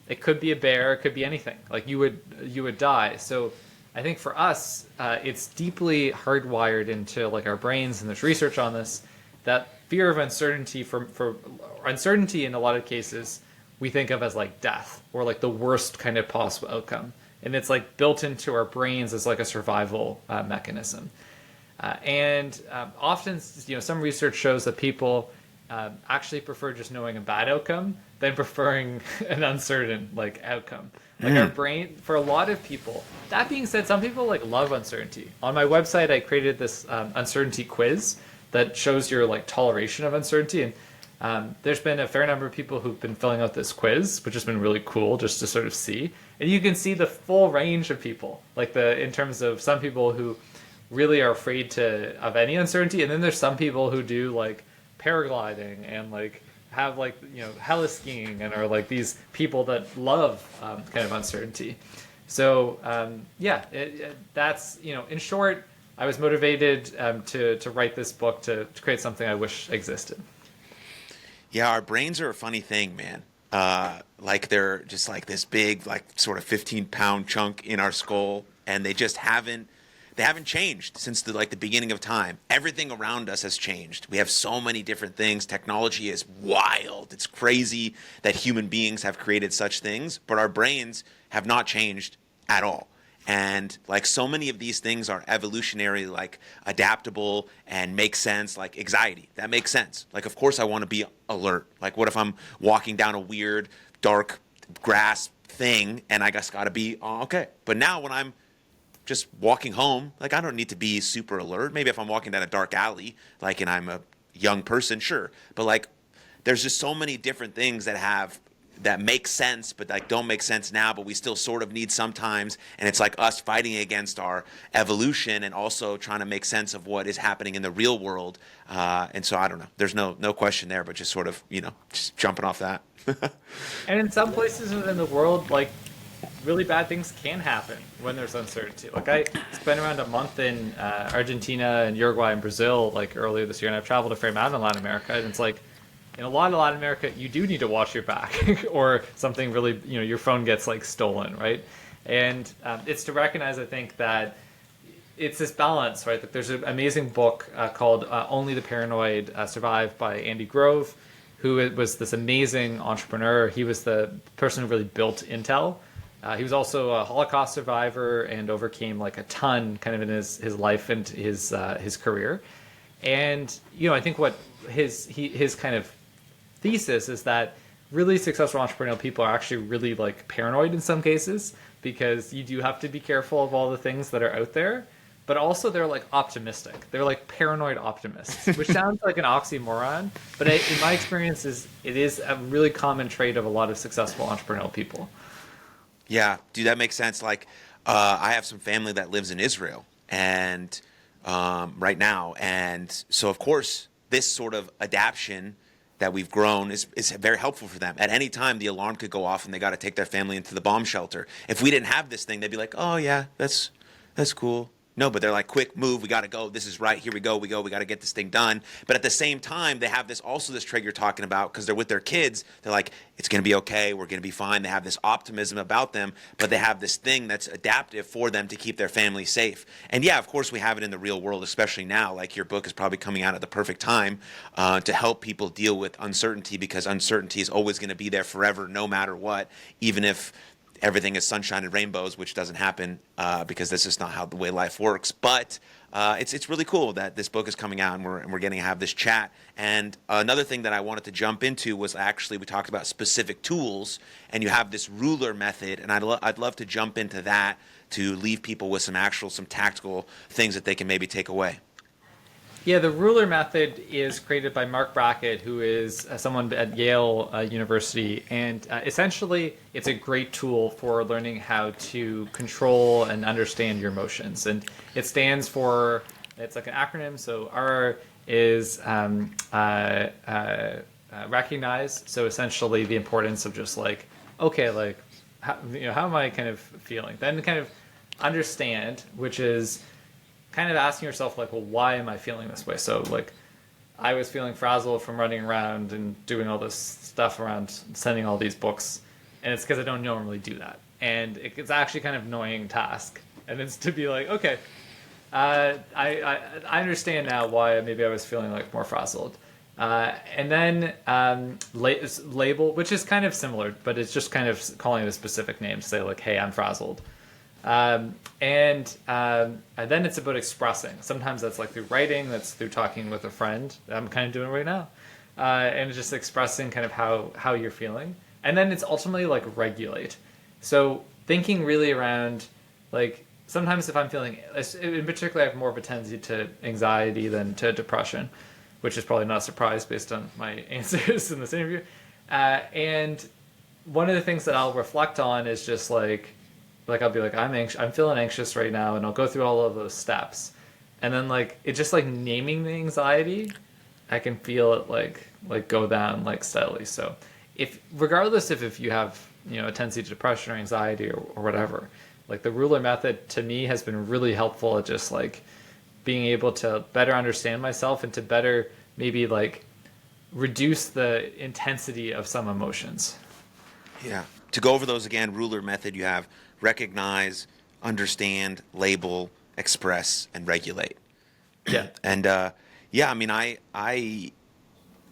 Speaker 1: it could be a bear, it could be anything. You would die. So I think for us, it's deeply hardwired into our brains, and there's research on this, that fear of uncertainty for uncertainty in a lot of cases we think of as death, or the worst kind of possible outcome, and it's built into our brains as a survival mechanism. And often, some research shows that people actually prefer just knowing a bad outcome than preferring an uncertain outcome. Our brain, for a lot of people. That being said, some people love uncertainty. On my website, I created this uncertainty quiz that shows your toleration of uncertainty, and there's been a fair number of people who've been filling out this quiz, which has been really cool just to sort of see. And you can see the full range of people, in terms of some people who really are afraid of any uncertainty, and then there's some people who do paragliding and have heli skiing, and are these people that love kind of uncertainty. So that's in short, I was motivated to write this book to create something I wish existed.
Speaker 2: Yeah, our brains are a funny thing, man. They're just this big, sort of 15-pound chunk in our skull, and they just haven't changed since the beginning of time. Everything around us has changed. We have so many different things. Technology is wild. It's crazy that human beings have created such things, but our brains have not changed at all. And so many of these things are evolutionary, adaptable and make sense, anxiety. That makes sense. Of course I want to be alert. What if I'm walking down a weird, dark grass thing and I just got to be okay. But now when I'm just walking home, I don't need to be super alert. Maybe if I'm walking down a dark alley, and I'm a young person, sure. But there's just so many different things that make sense, but don't make sense now, but we still sort of need sometimes. And it's us fighting against our evolution and also trying to make sense of what is happening in the real world. And so I don't know. There's no question there, but just sort of, just jumping off that.
Speaker 1: And in some places in the world, really bad things can happen when there's uncertainty. I spent around a month in Argentina and Uruguay and Brazil earlier this year, and I've traveled a fair amount in Latin America, and it's in a lot of Latin America, you do need to watch your back, or something really, your phone gets stolen, right? And it's to recognize, I think, that it's this balance, right? There's an amazing book called Only the Paranoid Survive by Andy Grove, who was this amazing entrepreneur. He was the person who really built Intel. He was also a Holocaust survivor and overcame a ton kind of in his life and his career. And I think what his kind of thesis is that really successful entrepreneurial people are actually really paranoid in some cases, because you do have to be careful of all the things that are out there, but also they're optimistic. They're paranoid optimists, which sounds like an oxymoron, but in my experience it is a really common trait of a lot of successful entrepreneurial people.
Speaker 2: Yeah, dude, that makes sense. I have some family that lives in Israel and right now. And so, of course, this sort of adaptation that we've grown is very helpful for them. At any time, the alarm could go off and they got to take their family into the bomb shelter. If we didn't have this thing, they'd be like, oh, yeah, that's cool. No, but they're quick move. We got to go. This is right. Here we go. We got to get this thing done. But at the same time, they have this trait you're talking about, because they're with their kids. They're it's going to be okay. We're going to be fine. They have this optimism about them, but they have this thing that's adaptive for them to keep their family safe. And yeah, of course, we have it in the real world, especially now. Your book is probably coming out at the perfect time to help people deal with uncertainty, because uncertainty is always going to be there forever, no matter what, even if everything is sunshine and rainbows, which doesn't happen because this is not how the way life works. But it's really cool that this book is coming out and we're getting to have this chat. And another thing that I wanted to jump into was actually we talked about specific tools, and you have this ruler method, and I'd love to jump into that to leave people with some tactical things that they can maybe take away.
Speaker 1: Yeah, the ruler method is created by Mark Brackett, who is someone at Yale University, and essentially it's a great tool for learning how to control and understand your emotions. And it stands for, it's like an acronym, so R is recognize, so essentially the importance of just like, okay, like, how am I kind of feeling? Then kind of understand, which is kind of asking yourself, like, well, why am I feeling this way? So, like, I was feeling frazzled from running around and doing all this stuff around sending all these books, and it's because I don't normally do that. And it's actually kind of an annoying task. And it's to be like, okay, I understand now why maybe I was feeling like more frazzled. And then label, which is kind of similar, but it's just kind of calling it a specific name to say, like, hey, I'm frazzled. And then it's about expressing. Sometimes that's like through writing, that's through talking with a friend. I'm kind of doing right now. And just expressing kind of how you're feeling. And then it's ultimately like regulate. So thinking really around, like, sometimes if I'm feeling, in particular, I have more of a tendency to anxiety than to depression, which is probably not a surprise based on my answers in this interview. And one of the things that I'll reflect on is just like I'll be like, I'm feeling anxious right now, and I'll go through all of those steps. And then like, it's just like naming the anxiety, I can feel it like go down like steadily. So regardless if you have, a tendency to depression or anxiety or whatever, like the ruler method to me has been really helpful at just like being able to better understand myself and to better maybe like reduce the intensity of some emotions.
Speaker 2: Yeah. To go over those again, ruler method, you have recognize, understand, label, express, and regulate.
Speaker 1: Yeah.
Speaker 2: And yeah, I mean, I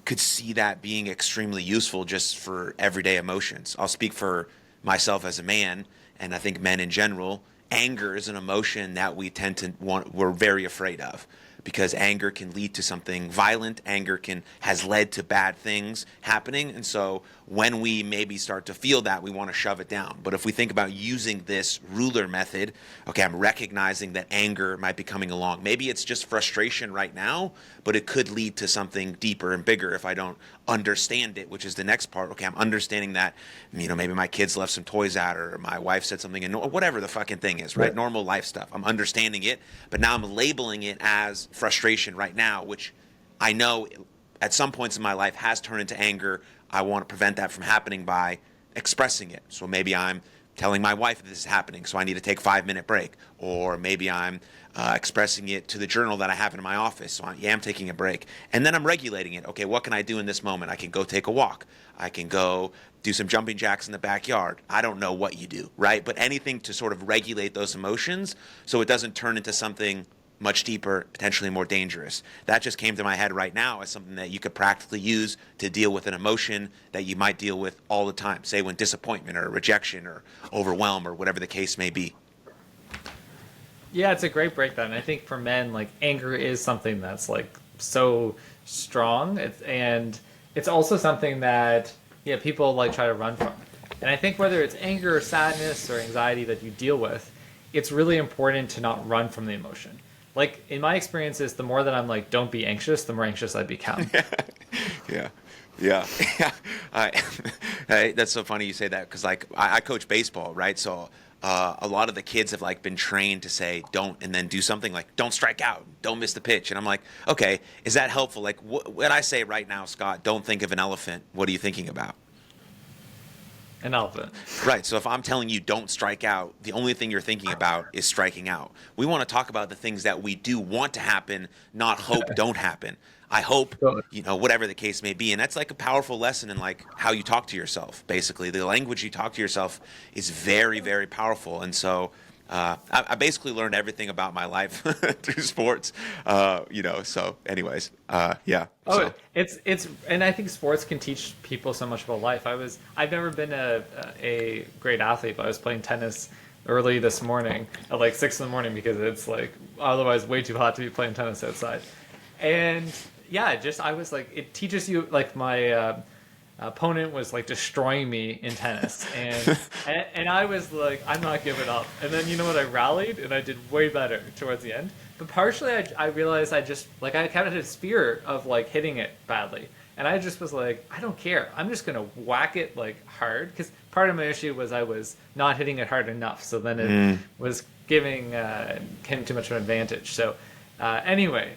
Speaker 2: could see that being extremely useful just for everyday emotions. I'll speak for myself as a man, and I think men in general. Anger is an emotion that we tend to we're very afraid of, because anger can lead to something violent. Anger has led to bad things happening. And so when we maybe start to feel that, we want to shove it down. But if we think about using this ruler method, okay, I'm recognizing that anger might be coming along. Maybe it's just frustration right now, but it could lead to something deeper and bigger if I don't understand it, which is the next part. Okay, I'm understanding that, maybe my kids left some toys out, or my wife said something, and whatever the fucking thing is, right? Normal life stuff. I'm understanding it, but now I'm labeling it as frustration right now, which I know at some points in my life has turned into anger. I want to prevent that from happening by expressing it. So maybe I'm telling my wife this is happening, so I need to take a 5-minute break. Or maybe I'm expressing it to the journal that I have in my office. So I'm taking a break. And then I'm regulating it. Okay, what can I do in this moment? I can go take a walk. I can go do some jumping jacks in the backyard. I don't know what you do, right? But anything to sort of regulate those emotions so it doesn't turn into something much deeper, potentially more dangerous. That just came to my head right now as something that you could practically use to deal with an emotion that you might deal with all the time, say when disappointment or rejection or overwhelm or whatever the case may be.
Speaker 1: Yeah, it's a great breakdown. I think for men, like, anger is something that's like so strong, and it's also something that people like try to run from. And I think whether it's anger or sadness or anxiety that you deal with, it's really important to not run from the emotion. Like, in my experiences, the more that I'm like, don't be anxious, the more anxious I become.
Speaker 2: Yeah. That's so funny you say that, because like I coach baseball, right? So a lot of the kids have like been trained to say don't, and then do something like don't strike out, don't miss the pitch. And I'm like, okay, is that helpful? Like when I say right now, Scott, don't think of an elephant, what are you thinking about?
Speaker 1: An elephant.
Speaker 2: Right. So if I'm telling you don't strike out, the only thing you're thinking about is striking out. We want to talk about the things that we do want to happen, not hope don't happen. I hope, whatever the case may be. And that's like a powerful lesson in like how you talk to yourself, basically. The language you talk to yourself is very, very powerful. And so I basically learned everything about my life through sports, so anyways, yeah.
Speaker 1: Oh,
Speaker 2: so.
Speaker 1: it's and I think sports can teach people so much about life. I've never been a great athlete, but I was playing tennis early this morning at like 6 in the morning because it's like otherwise way too hot to be playing tennis outside. And yeah, just I was like, it teaches you, like my opponent was like destroying me in tennis, and I was like, I'm not giving up. And then you know what, I rallied and I did way better towards the end. But partially I realized I just like I kind of had this fear of like hitting it badly, and I just was like, I don't care, I'm just gonna whack it like hard, because part of my issue was I was not hitting it hard enough, so then it was giving him too much of an advantage. So anyway,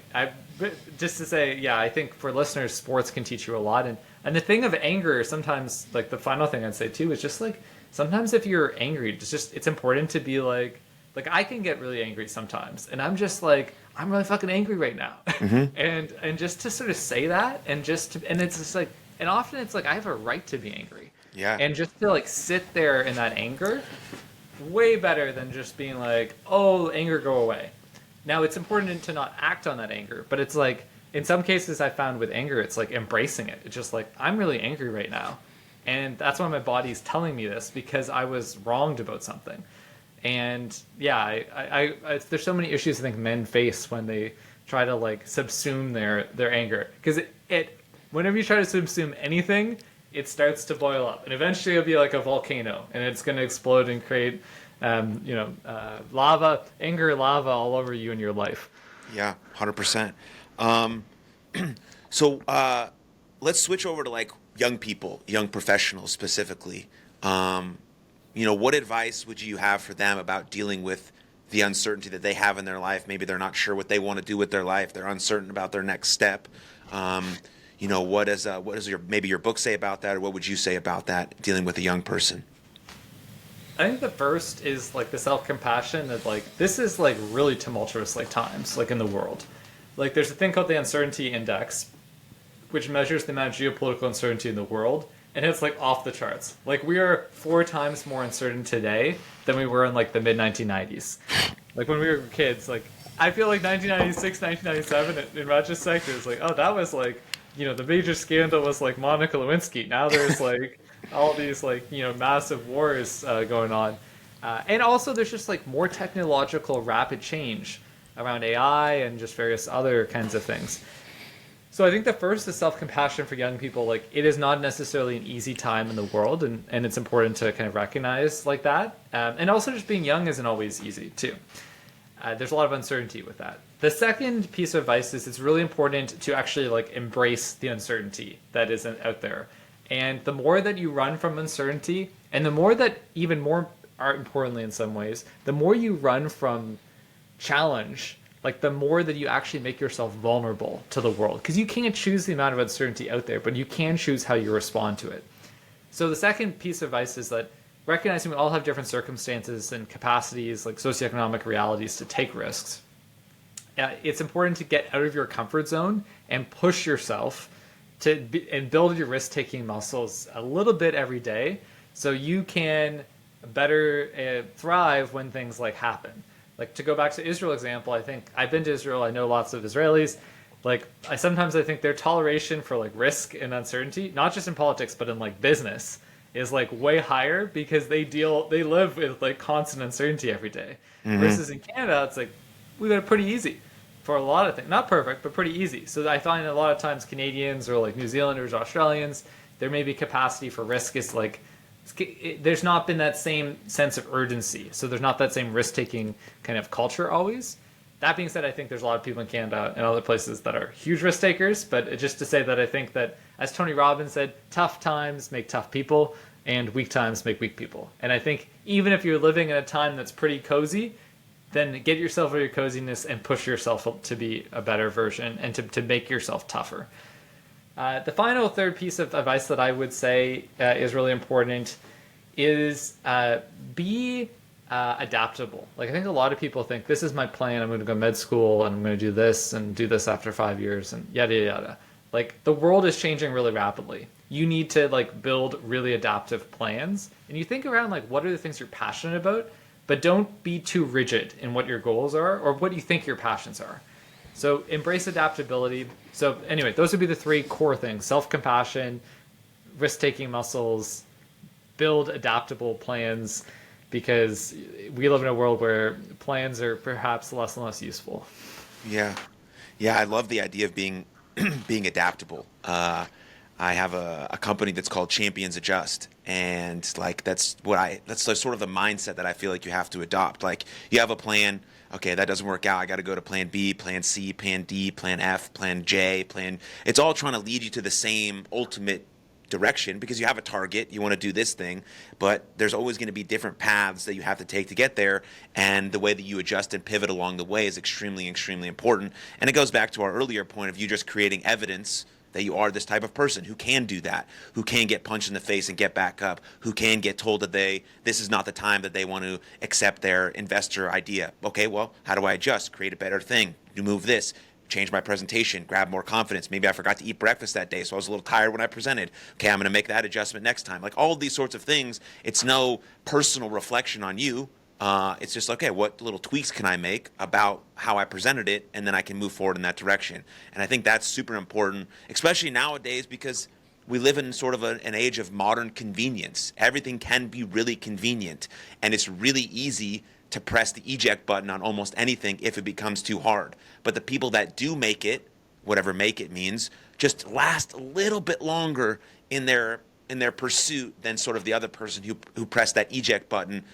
Speaker 1: just to say, yeah, I think for listeners, sports can teach you a lot. And the thing of anger, sometimes, like the final thing I'd say too, is just like, sometimes if you're angry, it's important to be like I can get really angry sometimes. And I'm just like, I'm really fucking angry right now. And just to sort of say that, and it's just like, and often it's like, I have a right to be angry.
Speaker 2: Yeah.
Speaker 1: And just to like sit there in that anger, way better than just being like, oh, anger, go away. Now, it's important to not act on that anger, but it's like, in some cases I found with anger, it's like embracing it. It's just like, I'm really angry right now. And that's why my body's telling me this, because I was wronged about something. And yeah, I there's so many issues I think men face when they try to like subsume their anger. Because whenever you try to subsume anything, it starts to boil up. And eventually it'll be like a volcano, and it's going to explode and create lava, anger lava all over you in your life.
Speaker 2: Yeah, 100%. So let's switch over to like young people, young professionals specifically. What advice would you have for them about dealing with the uncertainty that they have in their life? Maybe they're not sure what they want to do with their life. They're uncertain about their next step. What does your book say about that, or what would you say about that, dealing with a young person?
Speaker 1: I think the first is like the self-compassion that like, this is like really tumultuous like times like in the world. Like there's a thing called the uncertainty index, which measures the amount of geopolitical uncertainty in the world, and it's like off the charts. Like we are 4 times more uncertain today than we were in like the mid 1990s. Like when we were kids, like I feel like 1996, 1997 in retrospect, it was like, oh, that was like, the major scandal was like Monica Lewinsky. Now there's like all these like, massive wars going on. And also there's just like more technological rapid change around AI and just various other kinds of things. So I think the first is self-compassion for young people. Like it is not necessarily an easy time in the world, and it's important to kind of recognize like that. And also just being young isn't always easy too. There's a lot of uncertainty with that. The second piece of advice is it's really important to actually like embrace the uncertainty that is out there. And the more that you run from uncertainty, and the more that, even more importantly in some ways, the more you run from challenge, like the more that you actually make yourself vulnerable to the world. Because you can't choose the amount of uncertainty out there, but you can choose how you respond to it. So the second piece of advice is that recognizing we all have different circumstances and capacities, like socioeconomic realities, to take risks. It's important to get out of your comfort zone and push yourself and build your risk-taking muscles a little bit every day, so you can better thrive when things like happen. Like to go back to Israel example, I think I've been to Israel. I know lots of Israelis. Like I think their toleration for like risk and uncertainty, not just in politics but in like business, is like way higher, because they live with like constant uncertainty every day. Versus in Canada, it's like we got it pretty easy for a lot of things. Not perfect, but pretty easy. So I find a lot of times Canadians or like New Zealanders, Australians, there may be capacity for risk is like, there's not been that same sense of urgency. So there's not that same risk-taking kind of culture always. That being said, I think there's a lot of people in Canada and other places that are huge risk takers. But just to say that I think that, as Tony Robbins said, tough times make tough people and weak times make weak people. And I think even if you're living in a time that's pretty cozy, then get yourself out of your coziness and push yourself to be a better version and to make yourself tougher. The final third piece of advice that I would say is really important is be adaptable. Like I think a lot of people think, this is my plan, I'm going to go med school and I'm going to do this and do this after 5 years and yada yada. Like the world is changing really rapidly. You need to like build really adaptive plans, and you think around like what are the things you're passionate about, but don't be too rigid in what your goals are or what you think your passions are. So embrace adaptability. So anyway, those would be the 3 core things: self-compassion, risk-taking muscles, build adaptable plans, because we live in a world where plans are perhaps less and less useful.
Speaker 2: Yeah. Yeah, I love the idea of being being adaptable. I have a company that's called Champions Adjust, and like that's the sort of the mindset that I feel like you have to adopt. Like you have a plan, okay, that doesn't work out. I got to go to plan B, plan C, plan D, plan F, plan J, plan. It's all trying to lead you to the same ultimate direction because you have a target, you want to do this thing, but there's always going to be different paths that you have to take to get there, and the way that you adjust and pivot along the way is extremely, extremely important. And it goes back to our earlier point of you just creating evidence that you are this type of person who can do that, who can get punched in the face and get back up, who can get told that this is not the time that they want to accept their investor idea. Okay, well, how do I adjust? Create a better thing. You move this. Change my presentation, grab more confidence. Maybe I forgot to eat breakfast that day, so I was a little tired when I presented. Okay, I'm going to make that adjustment next time. Like all of these sorts of things, it's no personal reflection on you. It's just, okay, what little tweaks can I make about how I presented it, and then I can move forward in that direction. And I think that's super important, especially nowadays because we live in sort of an age of modern convenience. Everything can be really convenient, and it's really easy to press the eject button on almost anything if it becomes too hard. But the people that do make it, whatever make it means, just last a little bit longer in their pursuit than sort of the other person who pressed that eject button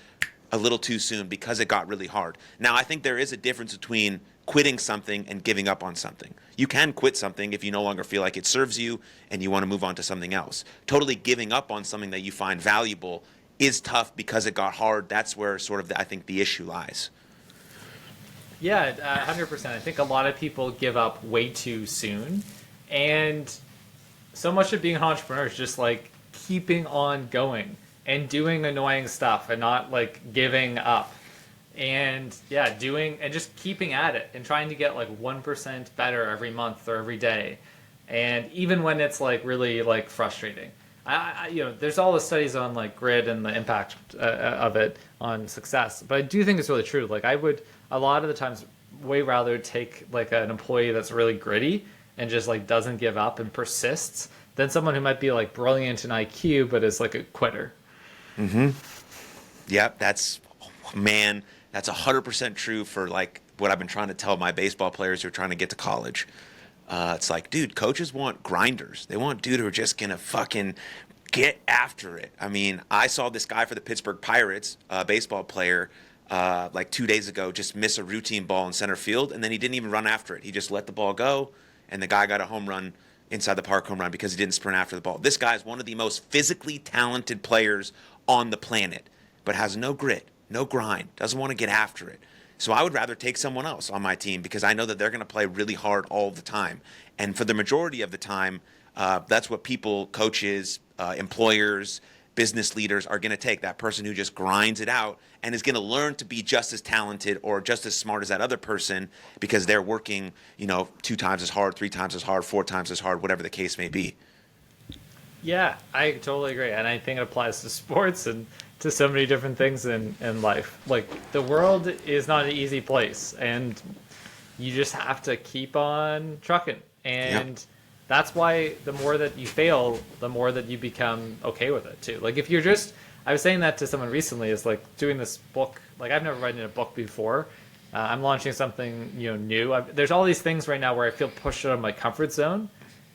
Speaker 2: a little too soon because it got really hard. Now, I think there is a difference between quitting something and giving up on something. You can quit something if you no longer feel like it serves you and you want to move on to something else. Totally giving up on something that you find valuable is tough because it got hard. That's where sort of I think the issue lies.
Speaker 1: Yeah, 100%. I think a lot of people give up way too soon. And so much of being an entrepreneur is just like keeping on going and doing annoying stuff and not like giving up. And yeah, doing and just keeping at it and trying to get like 1% better every month or every day. And even when it's like really like frustrating. There's all the studies on like grit and the impact of it on success, but I do think it's really true. Like I would a lot of the times way rather take like an employee that's really gritty and just like doesn't give up and persists than someone who might be like brilliant in IQ but is like a quitter.
Speaker 2: Mm-hmm. Yep, that's 100% true for like what I've been trying to tell my baseball players who are trying to get to college. It's like, dude, coaches want grinders. They want dude who are just going to fucking get after it. I mean, I saw this guy for the Pittsburgh Pirates, a baseball player, like 2 days ago, just miss a routine ball in center field, and then he didn't even run after it. He just let the ball go, and the guy got a home run, inside the park home run, because he didn't sprint after the ball. This guy is one of the most physically talented players on the planet, but has no grit, no grind, doesn't want to get after it. So I would rather take someone else on my team because I know that they're going to play really hard all the time. And for the majority of the time, that's what people, coaches, employers, business leaders are going to take. That person who just grinds it out and is going to learn to be just as talented or just as smart as that other person because they're working, 2 times as hard, 3 times as hard, 4 times as hard, whatever the case may be.
Speaker 1: Yeah, I totally agree. And I think it applies to sports and to so many different things in life. Like, the world is not an easy place, and you just have to keep on trucking. And that's why the more that you fail, the more that you become okay with it, too. Like, if you're just... I was saying that to someone recently, is like doing this book. Like, I've never written a book before. I'm launching something, new. There's all these things right now where I feel pushed out of my comfort zone.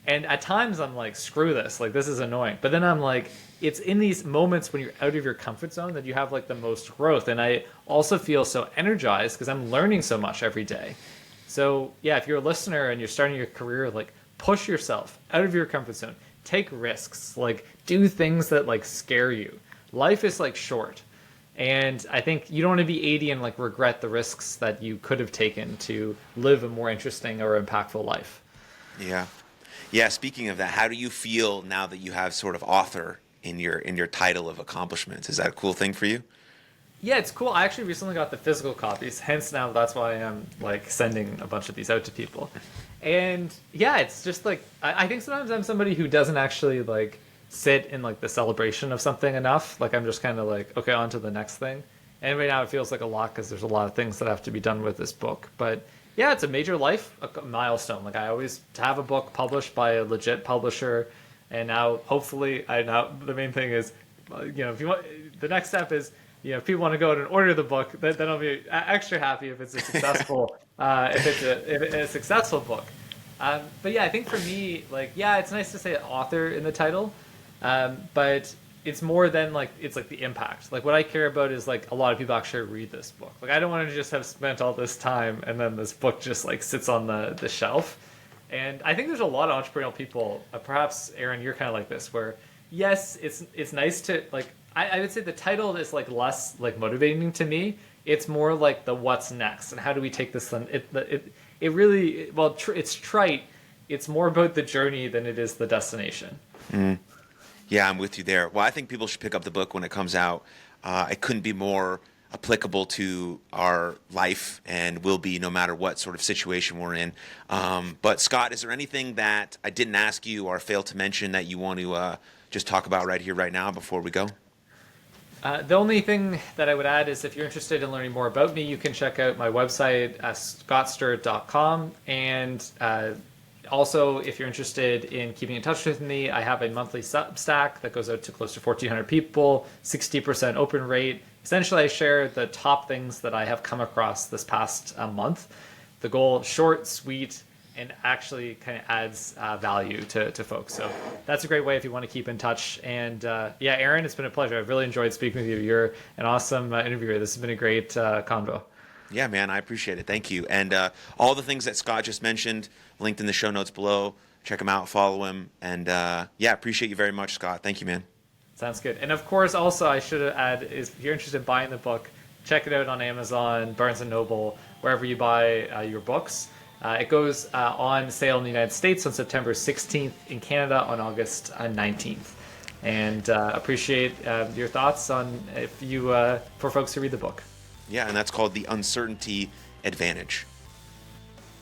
Speaker 1: And at times I'm like, screw this, like this is annoying. But then I'm like, it's in these moments when you're out of your comfort zone that you have like the most growth. And I also feel so energized because I'm learning so much every day. So yeah, if you're a listener and you're starting your career, like push yourself out of your comfort zone, take risks, like do things that like scare you. Life is like short. And I think you don't want to be 80 and like regret the risks that you could have taken to live a more interesting or impactful life.
Speaker 2: Yeah. Yeah, speaking of that, how do you feel now that you have sort of author in your title of accomplishments? Is that a cool thing for you?
Speaker 1: Yeah, it's cool. I actually recently got the physical copies, hence now that's why I'm like sending a bunch of these out to people. And yeah, it's just like I think sometimes I'm somebody who doesn't actually like sit in like the celebration of something enough. Like I'm just kind of like, okay, on to the next thing. And right now it feels like a lot because there's a lot of things that have to be done with this book. But yeah, it's a major life milestone. Like I always have a book published by a legit publisher, and now hopefully the main thing is if you want, the next step is, if people want to go and order the book, then I'll be extra happy if it's a successful, if it's a successful book. But yeah, I think for me, it's nice to say author in the title, but it's more than it's the impact. Like what I care about is a lot of people actually read this book. Like I don't want to just have spent all this time and then this book just sits on the shelf. And I think there's a lot of entrepreneurial people, perhaps Aaron, you're kind of like this, where yes, it's nice to I would say the title is less motivating to me. It's more the what's next and how do we take this. It really, it's trite. It's more about the journey than it is the destination.
Speaker 2: Mm. Yeah, I'm with you there. Well, I think people should pick up the book when it comes out. It couldn't be more applicable to our life and will be no matter what sort of situation we're in. But Scott, is there anything that I didn't ask you or failed to mention that you want to just talk about right here, right now before we go?
Speaker 1: The only thing that I would add is if you're interested in learning more about me, you can check out my website at scottstirrett.com. And also, if you're interested in keeping in touch with me, I have a monthly Substack that goes out to close to 1,400 people, 60% open rate. Essentially, I share the top things that I have come across this past month. The goal, short, sweet, and actually kind of adds value to folks. So that's a great way if you want to keep in touch. And Aaron, it's been a pleasure. I've really enjoyed speaking with you. You're an awesome interviewer. This has been a great convo.
Speaker 2: Yeah, man, I appreciate it. Thank you. And all the things that Scott just mentioned, linked in the show notes below. Check him out, follow him. And appreciate you very much, Scott. Thank you, man.
Speaker 1: Sounds good. And of course, also, I should add, is if you're interested in buying the book, check it out on Amazon, Barnes & Noble, wherever you buy your books. It goes on sale in the United States on September 16th, in Canada on August 19th. And appreciate your thoughts on for folks who read the book.
Speaker 2: Yeah, and that's called The Uncertainty Advantage.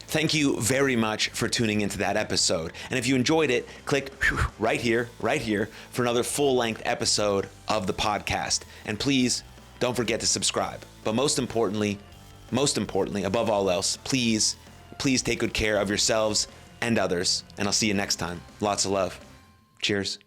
Speaker 2: Thank you very much for tuning into that episode. And if you enjoyed it, click right here for another full-length episode of the podcast. And please don't forget to subscribe. But most importantly, above all else, please take good care of yourselves and others. And I'll see you next time. Lots of love. Cheers.